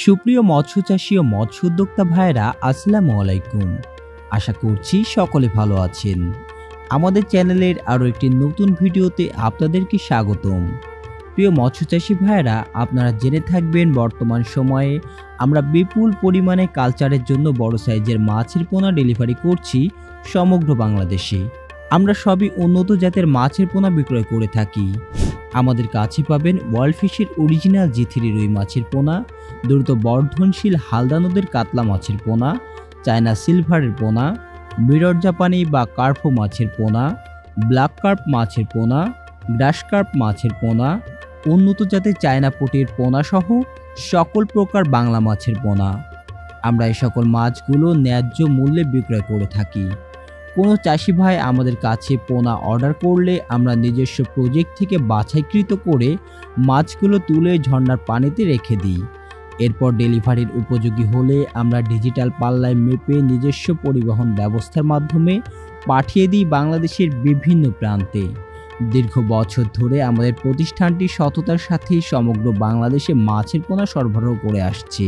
সুপ্রিয় মৎস্য চাষী ও মৎস্য উদ্যোক্তা ভাইরা, আসসালামু আলাইকুম। আশা করছি সকলে ভালো আছেন। আমাদের চ্যানেলের আরও একটি নতুন ভিডিওতে আপনাদেরকে স্বাগতম। প্রিয় মৎস্য চাষী ভাইরা, আপনারা জেনে থাকবেন বর্তমান সময়ে আমরা বিপুল পরিমাণে কালচারের জন্য বড় সাইজের মাছের পোনা ডেলিভারি করছি সমগ্র বাংলাদেশে। আমরা সবই উন্নত জাতের মাছের পোনা বিক্রয় করে থাকি। আমাদের কাছে পাবেন ওয়ার্ল্ড ফিশের অরিজিনাল জি3 রুই মাছের পোনা, দ্রুত বর্ধনশীল হালদা নদের কাতলা মাছের পোনা, চায়না সিলভারের পোনা, মিরর জাপানি বা কার্পো মাছের পোনা, ব্ল্যাক কার্প মাছের পোনা, গ্রাস কার্প মাছের পোনা, উন্নত জাতের চায়না পটির পোনা সহ সকল প্রকার বাংলা মাছের পোনা। আমরা এই সকল মাছগুলো ন্যায্য মূল্যে বিক্রয় করে থাকি। কোনো চাষি ভাই আমাদের কাছে পোনা অর্ডার করলে আমরা নিজস্ব প্রজেক্ট থেকে বাছাইকৃত করে মাছগুলো তুলে ঝর্ণার পানিতে রেখে দিই। এরপর ডেলিভারির উপযোগী হলে আমরা ডিজিটাল পাল্লায় মেপে নিজস্ব পরিবহন ব্যবস্থার মাধ্যমে পাঠিয়ে দিই বাংলাদেশের বিভিন্ন প্রান্তে। দীর্ঘ বছর ধরে আমাদের প্রতিষ্ঠানটি সততার সাথে সমগ্র বাংলাদেশে মাছের পোনা সরবরাহ করে আসছে।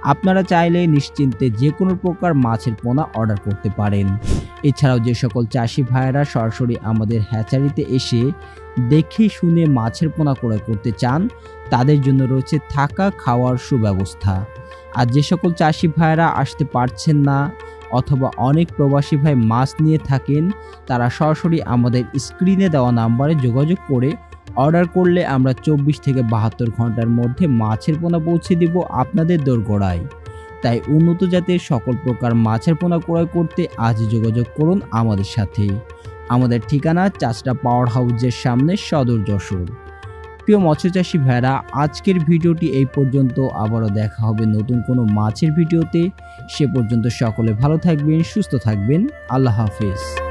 আপনারা চাইলে নিশ্চিন্তে যে কোনো প্রকার মাছের পোনা অর্ডার করতে পারেন। এছাড়াও যে সকল চাষি ভাইয়েরা সরাসরি আমাদের হ্যাচারিতে এসে দেখে শুনে মাছের পোনা ক্রয় করতে চান, তাদের জন্য রয়েছে থাকা খাওয়ার সুব্যবস্থা। আর যে সকল চাষি ভাইয়েরা আসতে পারছেন না অথবা অনেক প্রবাসী ভাই মাছ নিয়ে থাকেন, তারা সরাসরি আমাদের স্ক্রিনে দেওয়া নাম্বারে যোগাযোগ করে অর্ডার করলে আমরা 24 থেকে 72 ঘন্টার মধ্যে মাছের পোনা পৌঁছে দেব আপনাদের দোরগোড়ায়। তাই উন্নত জাতের সকল প্রকার মাছের পোনা ক্রয় করতে আজ যোগাযোগ করুন আমাদের সাথে। আমাদের ঠিকানা চাচড়া পাওয়ার হাউসের সামনে, সদর যশোর। প্রিয় মৎস্যচাষী ভাইরা, আজকের ভিডিওটি এই পর্যন্ত। আবারও দেখা হবে নতুন কোনো মাছের ভিডিওতে। সে পর্যন্ত সকলে ভালো থাকবেন, সুস্থ থাকবেন। আল্লাহ হাফেজ।